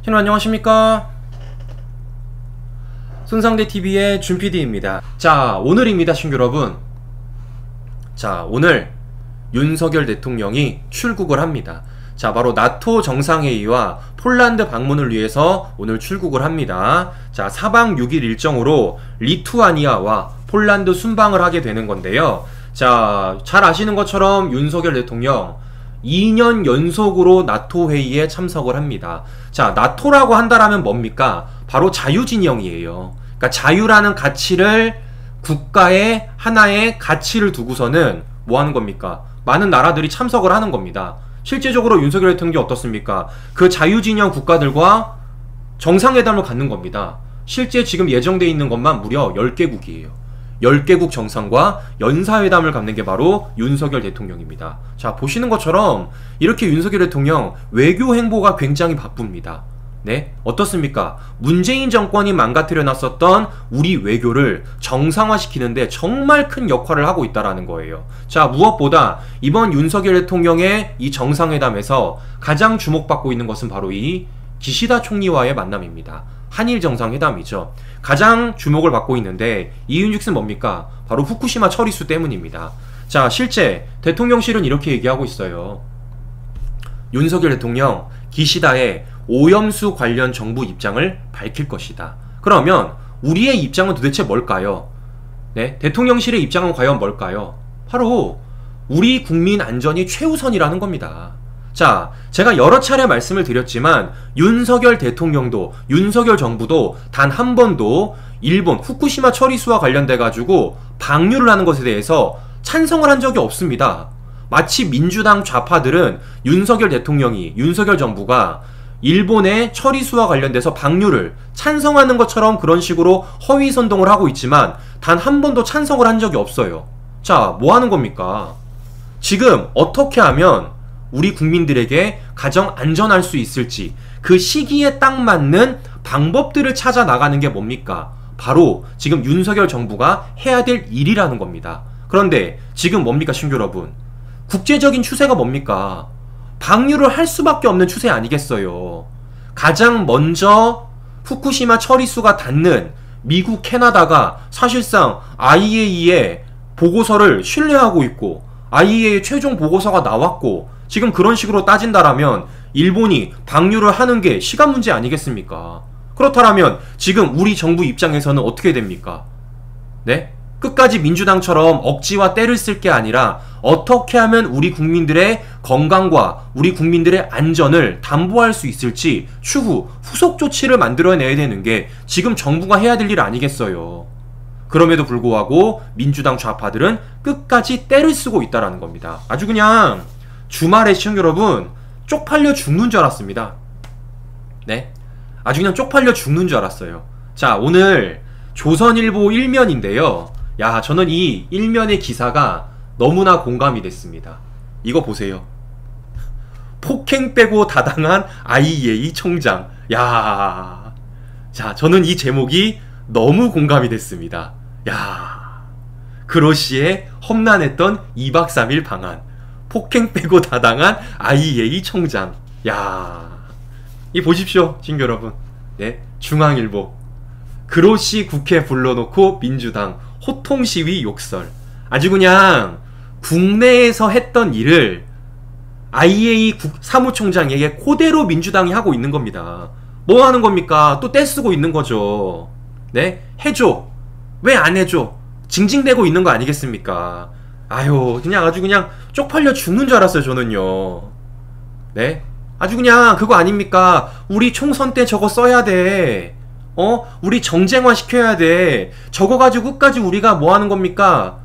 여러분 안녕하십니까? 손상대TV의 준PD입니다. 자, 오늘입니다, 친구 여러분. 자, 오늘 윤석열 대통령이 출국을 합니다. 자, 바로 나토 정상회의와 폴란드 방문을 위해서 오늘 출국을 합니다. 자, 4박 6일 일정으로 리투아니아와 폴란드 순방을 하게 되는 건데요. 자, 잘 아시는 것처럼 윤석열 대통령 2년 연속으로 나토 회의에 참석을 합니다. 자, 나토라고 한다라면 뭡니까? 바로 자유진영이에요. 그러니까 자유라는 가치를, 국가의 하나의 가치를 두고서는 뭐 하는 겁니까? 많은 나라들이 참석을 하는 겁니다. 실제적으로 윤석열 대통령이 어떻습니까? 그 자유진영 국가들과 정상회담을 갖는 겁니다. 실제 지금 예정되어 있는 것만 무려 10개국이에요. 10개국 정상과 연사회담을 갖는 게 바로 윤석열 대통령입니다. 자, 보시는 것처럼 이렇게 윤석열 대통령 외교 행보가 굉장히 바쁩니다. 네? 어떻습니까? 문재인 정권이 망가뜨려 놨었던 우리 외교를 정상화시키는데 정말 큰 역할을 하고 있다는 거예요. 자, 무엇보다 이번 윤석열 대통령의 이 정상회담에서 가장 주목받고 있는 것은 바로 이 기시다 총리와의 만남입니다. 한일 정상회담이죠. 가장 주목을 받고 있는데 이유즉슨 뭡니까? 바로 후쿠시마 처리수 때문입니다. 자, 실제 대통령실은 이렇게 얘기하고 있어요. 윤석열 대통령 기시다의 오염수 관련 정부 입장을 밝힐 것이다. 그러면 우리의 입장은 도대체 뭘까요? 네, 대통령실의 입장은 과연 뭘까요? 바로 우리 국민 안전이 최우선이라는 겁니다. 자, 제가 여러 차례 말씀을 드렸지만 윤석열 대통령도, 윤석열 정부도 단 한 번도 일본 후쿠시마 처리수와 관련돼 가지고 방류를 하는 것에 대해서 찬성을 한 적이 없습니다. 마치 민주당 좌파들은 윤석열 대통령이, 윤석열 정부가 일본의 처리수와 관련돼서 방류를 찬성하는 것처럼 그런 식으로 허위 선동을 하고 있지만 단 한 번도 찬성을 한 적이 없어요. 자, 뭐 하는 겁니까? 지금 어떻게 하면 우리 국민들에게 가장 안전할 수 있을지 그 시기에 딱 맞는 방법들을 찾아 나가는 게 뭡니까? 바로 지금 윤석열 정부가 해야 될 일이라는 겁니다. 그런데 지금 뭡니까, 친구 여러분? 국제적인 추세가 뭡니까? 방류를 할 수밖에 없는 추세 아니겠어요. 가장 먼저 후쿠시마 처리수가 닿는 미국, 캐나다가 사실상 IAEA의 보고서를 신뢰하고 있고 IAEA의 최종 보고서가 나왔고 지금 그런 식으로 따진다라면 일본이 방류를 하는 게 시간 문제 아니겠습니까? 그렇다면 지금 우리 정부 입장에서는 어떻게 됩니까? 네? 끝까지 민주당처럼 억지와 때를 쓸 게 아니라 어떻게 하면 우리 국민들의 건강과 우리 국민들의 안전을 담보할 수 있을지 추후 후속 조치를 만들어내야 되는 게 지금 정부가 해야 될 일 아니겠어요. 그럼에도 불구하고 민주당 좌파들은 끝까지 때를 쓰고 있다는 겁니다. 아주 그냥 주말에 시청자 여러분 쪽팔려 죽는 줄 알았습니다. 네? 아주 그냥 쪽팔려 죽는 줄 알았어요. 자, 오늘 조선일보 1면인데요. 야, 저는 이 1면의 기사가 너무나 공감이 됐습니다. 이거 보세요. 폭행 빼고 다당한 IAEA 총장. 야, 자, 저는 이 제목이 너무 공감이 됐습니다. 야, 그로시에 험난했던 2박 3일 방한. 폭행 빼고 다당한 IAEA 총장. 야, 이 보십시오, 친구 여러분. 네, 중앙일보. 그로시 국회 불러놓고 민주당 호통시위 욕설. 아주 그냥 국내에서 했던 일을 IAEA 사무총장에게 그대로 민주당이 하고 있는 겁니다. 뭐 하는 겁니까? 또 떼쓰고 있는 거죠. 네? 해줘. 왜 안 해줘? 징징대고 있는 거 아니겠습니까? 아유, 그냥 아주 그냥 쪽팔려 죽는 줄 알았어요, 저는요. 네? 아주 그냥 그거 아닙니까? 우리 총선 때 저거 써야 돼. 우리 정쟁화 시켜야 돼. 저거 가지고 끝까지 우리가 뭐 하는 겁니까?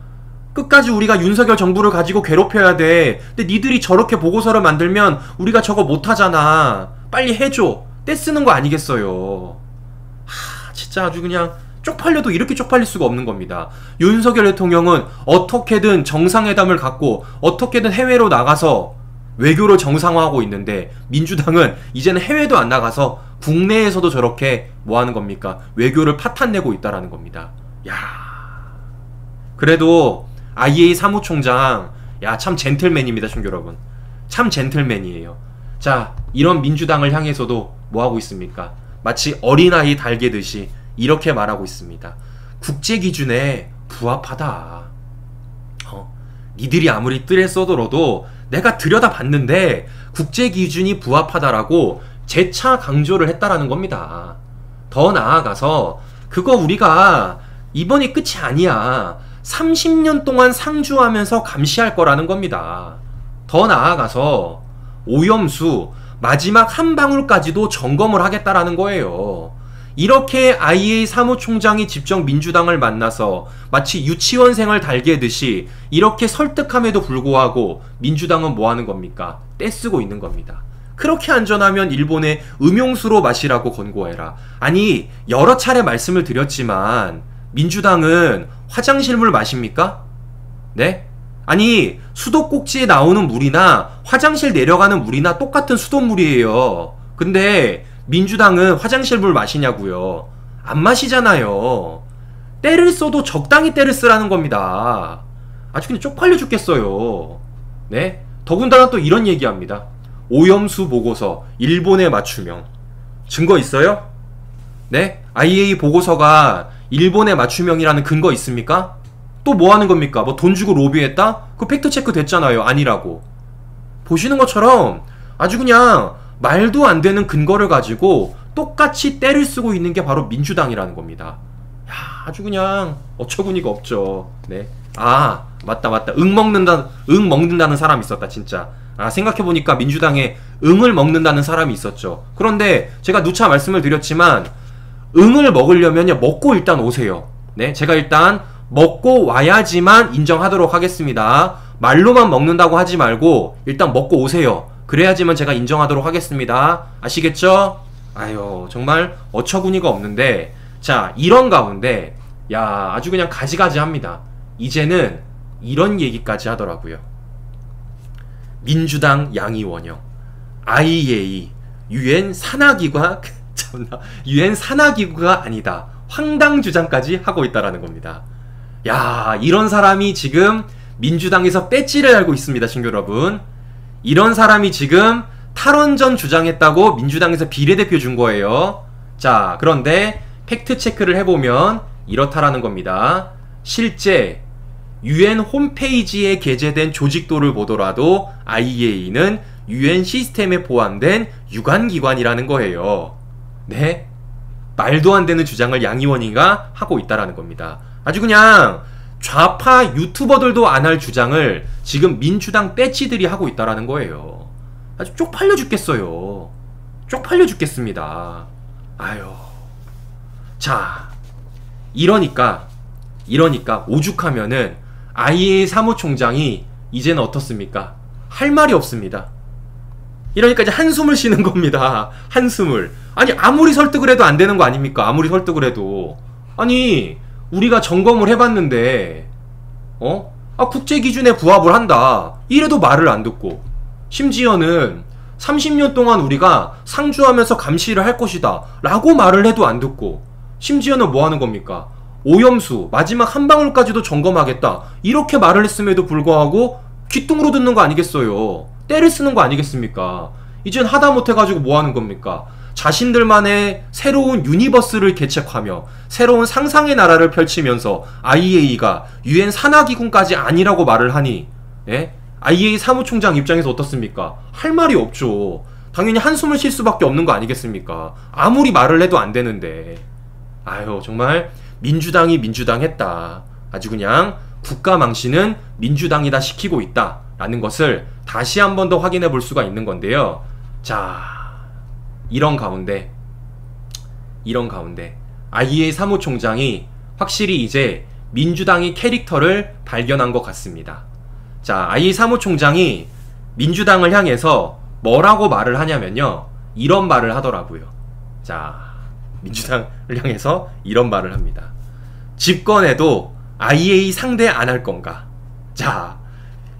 끝까지 우리가 윤석열 정부를 가지고 괴롭혀야 돼. 근데 니들이 저렇게 보고서를 만들면 우리가 저거 못하잖아. 빨리 해줘. 떼쓰는 거 아니겠어요. 진짜 아주 그냥 쪽팔려도 이렇게 쪽팔릴 수가 없는 겁니다. 윤석열 대통령은 어떻게든 정상회담을 갖고 어떻게든 해외로 나가서 외교를 정상화하고 있는데 민주당은 이제는 해외도 안 나가서 국내에서도 저렇게 뭐 하는 겁니까? 외교를 파탄내고 있다라는 겁니다. 야, 그래도 IAEA 사무총장, 야, 참 젠틀맨입니다, 친구 여러분. 참 젠틀맨이에요. 자, 이런 민주당을 향해서도 뭐하고 있습니까? 마치 어린아이 달개듯이 이렇게 말하고 있습니다. 국제 기준에 부합하다. 니들이 아무리 뜰에 써들어도 내가 들여다봤는데 국제 기준이 부합하다라고 재차 강조를 했다라는 겁니다. 더 나아가서 그거 우리가 이번이 끝이 아니야. 30년 동안 상주하면서 감시할 거라는 겁니다. 더 나아가서 오염수 마지막 한 방울까지도 점검을 하겠다라는 거예요. 이렇게 IA 사무총장이 직접 민주당을 만나서 마치 유치원생을 달개듯이 이렇게 설득함에도 불구하고 민주당은 뭐 하는 겁니까? 떼쓰고 있는 겁니다. 그렇게 안전하면 일본의 음용수로 마시라고 권고해라. 아니, 여러 차례 말씀을 드렸지만 민주당은 화장실물 마십니까? 네? 아니, 수도꼭지에 나오는 물이나 화장실 내려가는 물이나 똑같은 수돗물이에요. 근데 민주당은 화장실물 마시냐고요? 안 마시잖아요. 때를 써도 적당히 때를 쓰라는 겁니다. 아주 그냥 쪽팔려 죽겠어요. 네? 더군다나 또 이런 얘기합니다. 오염수 보고서 일본에 맞춤형. 증거 있어요? 네? IAEA 보고서가 일본에 맞춤형이라는 근거 있습니까? 또 뭐 하는 겁니까? 뭐 돈 주고 로비했다? 그 팩트체크 됐잖아요. 아니라고. 보시는 것처럼 아주 그냥 말도 안 되는 근거를 가지고 똑같이 때를 쓰고 있는 게 바로 민주당이라는 겁니다. 야, 아주 그냥 어처구니가 없죠. 네. 아, 맞다. 응 먹는다는 사람이 있었다, 진짜. 아, 생각해보니까 민주당에 응을 먹는다는 사람이 있었죠. 그런데 제가 누차 말씀을 드렸지만 응을 먹으려면요, 먹고 일단 오세요. 네, 제가 일단 먹고 와야지만 인정하도록 하겠습니다. 말로만 먹는다고 하지 말고 일단 먹고 오세요. 그래야지만 제가 인정하도록 하겠습니다. 아시겠죠? 아유, 정말 어처구니가 없는데, 자, 이런 가운데 야, 아주 그냥 가지가지합니다. 이제는 이런 얘기까지 하더라고요. 민주당 양이원형, IAEA, UN 산하기구가 UN 산하기구가 아니다. 황당 주장까지 하고 있다라는 겁니다. 야, 이런 사람이 지금 민주당에서 배지를 달고 있습니다, 친구 여러분. 이런 사람이 지금 탈원전 주장했다고 민주당에서 비례대표 준 거예요. 자, 그런데 팩트체크를 해보면 이렇다라는 겁니다. 실제 UN 홈페이지에 게재된 조직도를 보더라도 IAEA는 UN 시스템에 포함된 유관기관이라는 거예요. 네? 말도 안 되는 주장을 양이원이가 하고 있다라는 겁니다. 아주 그냥 좌파 유튜버들도 안 할 주장을 지금 민주당 배치들이 하고 있다라는 거예요. 아주 쪽팔려 죽겠어요. 쪽팔려 죽겠습니다. 아유. 자, 이러니까 오죽하면은 IAEA 사무총장이 이제는 어떻습니까? 할 말이 없습니다. 이러니까 이제 한숨을 쉬는 겁니다. 한숨을. 아니, 아무리 설득을 해도 안 되는 거 아닙니까? 아무리 설득을 해도. 아니, 우리가 점검을 해봤는데 국제 기준에 부합을 한다. 이래도 말을 안 듣고, 심지어는 30년 동안 우리가 상주하면서 감시를 할 것이다 라고 말을 해도 안 듣고, 심지어는 뭐 하는 겁니까? 오염수 마지막 한 방울까지도 점검하겠다 이렇게 말을 했음에도 불구하고 귓등으로 듣는 거 아니겠어요? 때를 쓰는 거 아니겠습니까? 이젠 하다못해가지고 뭐 하는 겁니까? 자신들만의 새로운 유니버스를 개척하며 새로운 상상의 나라를 펼치면서 IAEA가 UN 산하기구까지 아니라고 말을 하니, 예? IAEA 사무총장 입장에서 어떻습니까? 할 말이 없죠. 당연히 한숨을 쉴 수밖에 없는 거 아니겠습니까? 아무리 말을 해도 안 되는데. 아유, 정말 민주당이 민주당했다. 아주 그냥 국가 망신은 민주당이다 시키고 있다 라는 것을 다시 한 번 더 확인해 볼 수가 있는 건데요. 자, 이런 가운데 IAEA 사무총장이 확실히 이제 민주당의 캐릭터를 발견한 것 같습니다. 자, IAEA 사무총장이 민주당을 향해서 뭐라고 말을 하냐면요, 이런 말을 하더라고요. 자, 민주당을 향해서 이런 말을 합니다. 집권해도 IAEA 상대 안 할 건가? 자,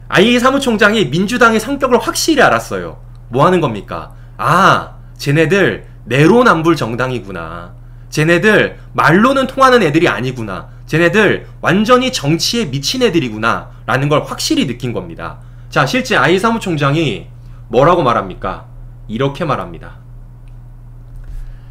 IAEA 사무총장이 민주당의 성격을 확실히 알았어요. 뭐 하는 겁니까? 아, 쟤네들 내로남불 정당이구나. 쟤네들 말로는 통하는 애들이 아니구나. 쟤네들 완전히 정치에 미친 애들이구나 라는 걸 확실히 느낀 겁니다. 자, 실제 IAEA 사무총장이 뭐라고 말합니까? 이렇게 말합니다.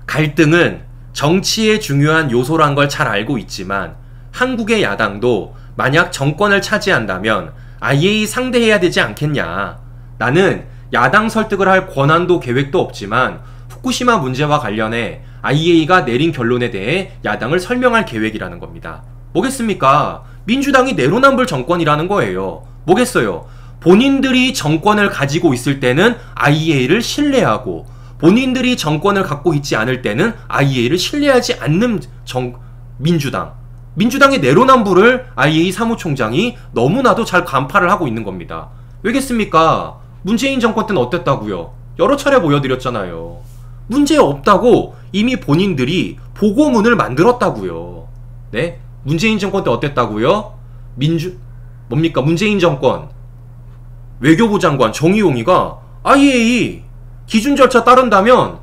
갈등은 정치의 중요한 요소란 걸 잘 알고 있지만 한국의 야당도 만약 정권을 차지한다면 IAEA 상대해야 되지 않겠냐. 나는 야당 설득을 할 권한도 계획도 없지만 후쿠시마 문제와 관련해 IAEA가 내린 결론에 대해 야당을 설명할 계획이라는 겁니다. 뭐겠습니까? 민주당이 내로남불 정권이라는 거예요. 뭐겠어요? 본인들이 정권을 가지고 있을 때는 IAEA를 신뢰하고 본인들이 정권을 갖고 있지 않을 때는 IAEA를 신뢰하지 않는 민주당의 내로남불을 IAEA 사무총장이 너무나도 잘 간파를 하고 있는 겁니다. 왜겠습니까? 문재인 정권 때는 어땠다고요? 여러 차례 보여드렸잖아요. 문제 없다고 이미 본인들이 보고문을 만들었다고요. 네? 문재인 정권 때 어땠다고요? 뭡니까? 문재인 정권 외교부 장관 정의용이가 IAEA 기준 절차 따른다면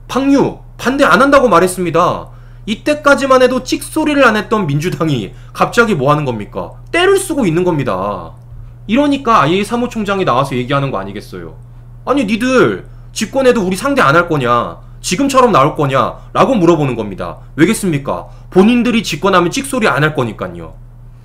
방류 반대 안 한다고 말했습니다. 이때까지만 해도 찍소리를 안 했던 민주당이 갑자기 뭐 하는 겁니까? 때를 쓰고 있는 겁니다. 이러니까 IAEA 사무총장이 나와서 얘기하는 거 아니겠어요? 아니 니들 집권해도 우리 상대 안 할 거냐? 지금처럼 나올 거냐? 라고 물어보는 겁니다. 왜겠습니까? 본인들이 집권하면 찍소리 안 할 거니까요.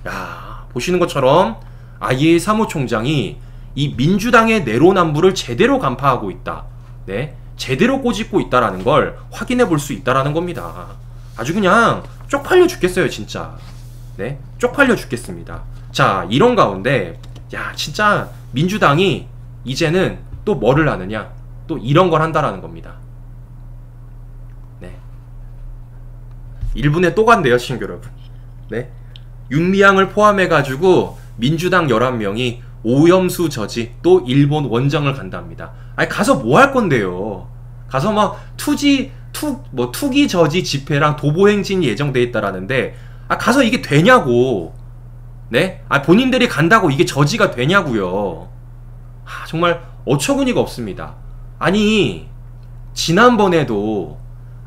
야, 보시는 것처럼 IAEA 사무총장이 이 민주당의 내로남불을 제대로 간파하고 있다. 네, 제대로 꼬집고 있다라는 걸 확인해 볼 수 있다라는 겁니다. 아주 그냥 쪽팔려 죽겠어요, 진짜. 네, 쪽팔려 죽겠습니다. 자, 이런 가운데 야, 진짜 민주당이 이제는 또 뭐를 하느냐? 또 이런 걸 한다라는 겁니다. 네, 1분에 또 간대요, 시청자 여러분. 네, 윤미향을 포함해가지고 민주당 11명이 오염수 저지 또 일본 원정을 간답니다. 아니 가서 뭐 할 건데요? 가서 막 투기 저지 집회랑 도보행진이 예정돼 있다라는데 가서 이게 되냐고. 네? 본인들이 간다고 이게 저지가 되냐고요. 정말 어처구니가 없습니다. 아니 지난번에도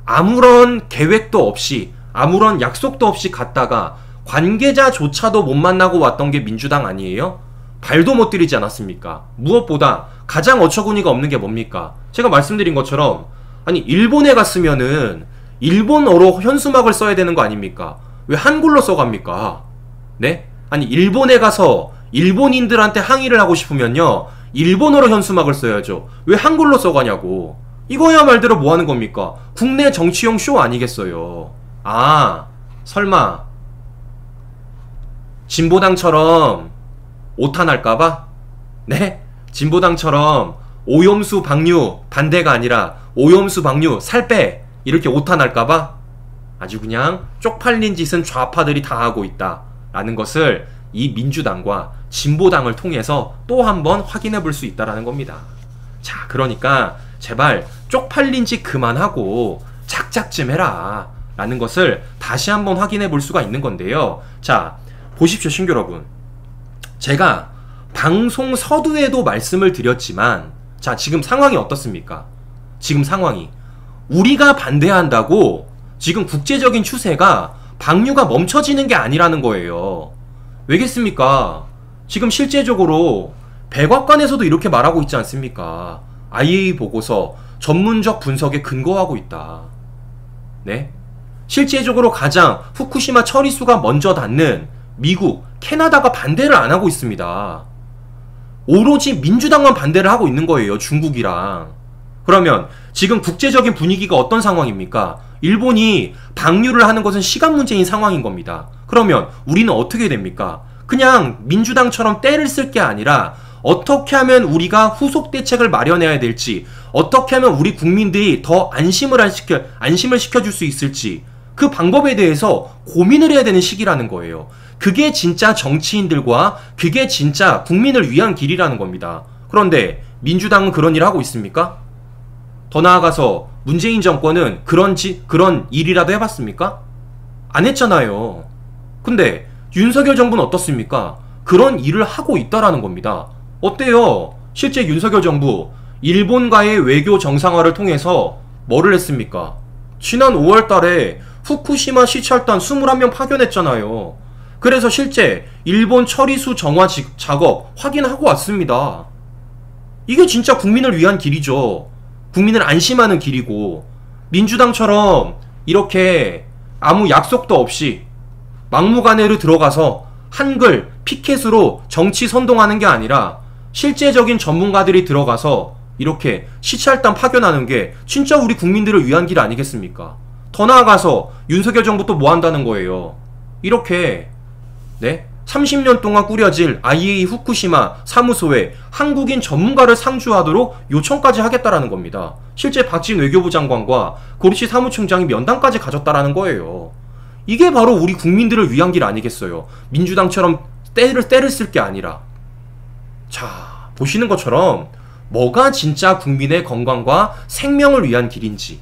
아무런 계획도 없이 아무런 약속도 없이 갔다가 관계자조차도 못 만나고 왔던 게 민주당 아니에요? 발도 못 들이지 않았습니까? 무엇보다 가장 어처구니가 없는 게 뭡니까? 제가 말씀드린 것처럼 아니 일본에 갔으면은 일본어로 현수막을 써야 되는 거 아닙니까? 왜 한글로 써갑니까? 네? 아니 일본에 가서 일본인들한테 항의를 하고 싶으면요 일본어로 현수막을 써야죠. 왜 한글로 써가냐고. 이거야 말대로 뭐 하는 겁니까? 국내 정치용 쇼 아니겠어요? 설마 진보당처럼 오탄할까봐? 네? 진보당처럼 오염수 방류 반대가 아니라 오염수 방류 살빼 이렇게 오탄할까봐? 아주 그냥 쪽팔린 짓은 좌파들이 다 하고 있다 라는 것을 이 민주당과 진보당을 통해서 또 한 번 확인해 볼 수 있다는 겁니다. 자, 그러니까 제발 쪽팔린 짓 그만하고 작작 좀 해라 라는 것을 다시 한번 확인해 볼 수가 있는 건데요. 자, 보십시오, 신규 여러분. 제가 방송 서두에도 말씀을 드렸지만 자, 지금 상황이 어떻습니까? 지금 상황이 우리가 반대한다고 지금 국제적인 추세가 방류가 멈춰지는 게 아니라는 거예요. 왜겠습니까? 지금 실제적으로 백악관에서도 이렇게 말하고 있지 않습니까? IAEA 보고서 전문적 분석에 근거하고 있다. 네? 실제적으로 가장 후쿠시마 처리수가 먼저 닿는 미국, 캐나다가 반대를 안 하고 있습니다. 오로지 민주당만 반대를 하고 있는 거예요, 중국이랑. 그러면 지금 국제적인 분위기가 어떤 상황입니까? 일본이 방류를 하는 것은 시간 문제인 상황인 겁니다. 그러면 우리는 어떻게 됩니까? 그냥 민주당처럼 때를 쓸 게 아니라 어떻게 하면 우리가 후속 대책을 마련해야 될지, 어떻게 하면 우리 국민들이 더 안심을 시켜줄 수 있을지 그 방법에 대해서 고민을 해야 되는 시기라는 거예요. 그게 진짜 정치인들과 그게 진짜 국민을 위한 길이라는 겁니다. 그런데 민주당은 그런 일을 하고 있습니까? 더 나아가서 문재인 정권은 그런 일이라도 해봤습니까? 안 했잖아요. 근데 윤석열 정부는 어떻습니까? 그런 일을 하고 있다라는 겁니다. 어때요? 실제 윤석열 정부 일본과의 외교 정상화를 통해서 뭐를 했습니까? 지난 5월 달에 후쿠시마 시찰단 21명 파견했잖아요. 그래서 실제 일본 처리수 정화 작업 확인하고 왔습니다. 이게 진짜 국민을 위한 길이죠. 국민을 안심하는 길이고, 민주당처럼 이렇게 아무 약속도 없이 막무가내로 들어가서 한글 피켓으로 정치 선동하는 게 아니라 실제적인 전문가들이 들어가서 이렇게 시찰단 파견하는 게 진짜 우리 국민들을 위한 길 아니겠습니까? 더 나아가서 윤석열 정부 또 뭐 한다는 거예요? 이렇게 30년 동안 꾸려질 IAEA 후쿠시마 사무소에 한국인 전문가를 상주하도록 요청까지 하겠다라는 겁니다. 실제 박진 외교부 장관과 고리시 사무총장이 면담까지 가졌다라는 거예요. 이게 바로 우리 국민들을 위한 길 아니겠어요? 민주당처럼 때를 쓸 게 아니라. 자, 보시는 것처럼 뭐가 진짜 국민의 건강과 생명을 위한 길인지,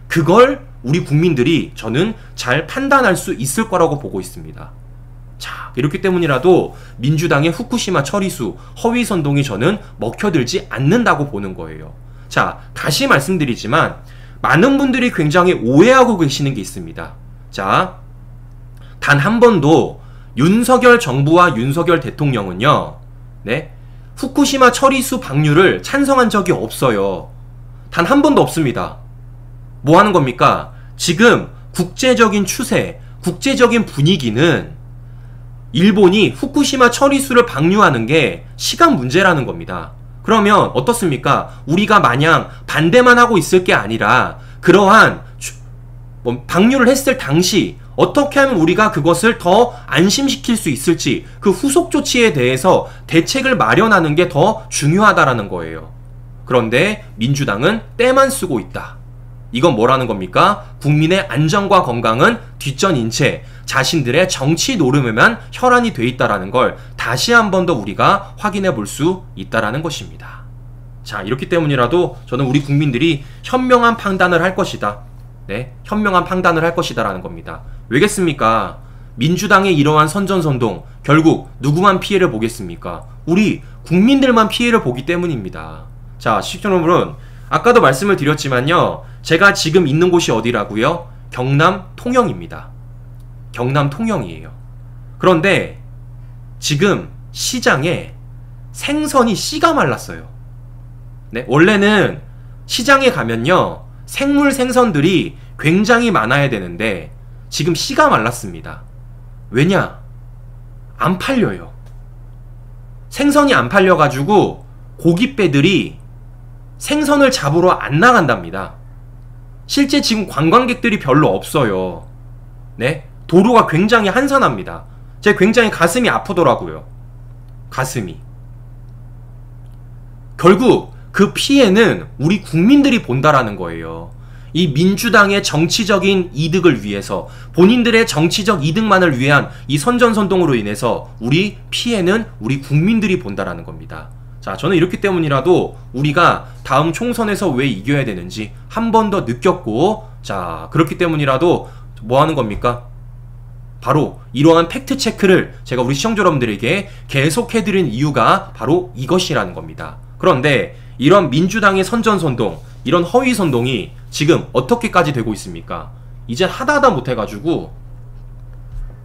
그걸 우리 국민들이 저는 잘 판단할 수 있을 거라고 보고 있습니다. 자, 이렇기 때문이라도 민주당의 후쿠시마 처리수 허위 선동이 저는 먹혀들지 않는다고 보는 거예요. 자, 다시 말씀드리지만 많은 분들이 굉장히 오해하고 계시는 게 있습니다. 자, 단 한 번도 윤석열 정부와 윤석열 대통령은요, 후쿠시마 처리수 방류를 찬성한 적이 없어요. 단 한 번도 없습니다. 뭐 하는 겁니까? 지금 국제적인 추세, 국제적인 분위기는 일본이 후쿠시마 처리수를 방류하는 게 시간 문제라는 겁니다. 그러면 어떻습니까? 우리가 마냥 반대만 하고 있을 게 아니라 그러한 방류를 했을 당시 어떻게 하면 우리가 그것을 더 안심시킬 수 있을지, 그 후속 조치에 대해서 대책을 마련하는 게 더 중요하다라는 거예요. 그런데 민주당은 때만 쓰고 있다. 이건 뭐라는 겁니까? 국민의 안전과 건강은 뒷전인 채 자신들의 정치 노름에만 혈안이 돼 있다라는 걸 다시 한 번 더 우리가 확인해 볼 수 있다라는 것입니다. 자, 이렇기 때문이라도 저는 우리 국민들이 현명한 판단을 할 것이다. 현명한 판단을 할 것이다라는 겁니다. 왜겠습니까? 민주당의 이러한 선전선동, 결국 누구만 피해를 보겠습니까? 우리 국민들만 피해를 보기 때문입니다. 자, 시청자 여러분, 아까도 말씀을 드렸지만요, 제가 지금 있는 곳이 어디라고요? 경남 통영입니다. 경남 통영이에요. 그런데 지금 시장에 생선이 씨가 말랐어요. 원래는 시장에 가면요, 생물 생선들이 굉장히 많아야 되는데 지금 씨가 말랐습니다. 왜냐? 안 팔려요. 생선이 안 팔려가지고 고깃배들이 생선을 잡으러 안 나간답니다. 실제 지금 관광객들이 별로 없어요. 도로가 굉장히 한산합니다. 제가 굉장히 가슴이 아프더라고요. 가슴이. 결국 그 피해는 우리 국민들이 본다라는 거예요. 이 민주당의 정치적인 이득을 위해서, 본인들의 정치적 이득만을 위한 이 선전선동으로 인해서 우리 피해는 우리 국민들이 본다라는 겁니다. 자, 저는 이렇기 때문이라도 우리가 다음 총선에서 왜 이겨야 되는지 한 번 더 느꼈고, 자, 그렇기 때문이라도 뭐 하는 겁니까? 바로 이러한 팩트 체크를 제가 우리 시청자 여러분들에게 계속해드린 이유가 바로 이것이라는 겁니다. 그런데 이런 민주당의 선전선동, 이런 허위선동이 지금 어떻게까지 되고 있습니까? 이제 하다 못해가지고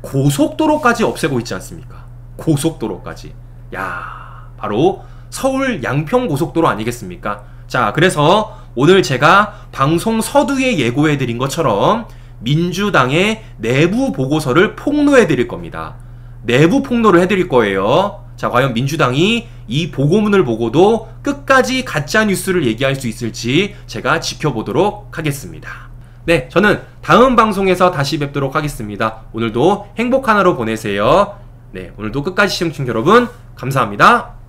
고속도로까지 없애고 있지 않습니까? 고속도로까지. 야, 바로 서울 양평 고속도로 아니겠습니까? 자, 그래서 오늘 제가 방송 서두에 예고해드린 것처럼 민주당의 내부 보고서를 폭로해드릴 겁니다. 내부 폭로를 해드릴 거예요. 자, 과연 민주당이 이 보고문을 보고도 끝까지 가짜뉴스를 얘기할 수 있을지 제가 지켜보도록 하겠습니다. 네, 저는 다음 방송에서 다시 뵙도록 하겠습니다. 오늘도 행복한 하루 보내세요. 네, 오늘도 끝까지 시청자 여러분 감사합니다.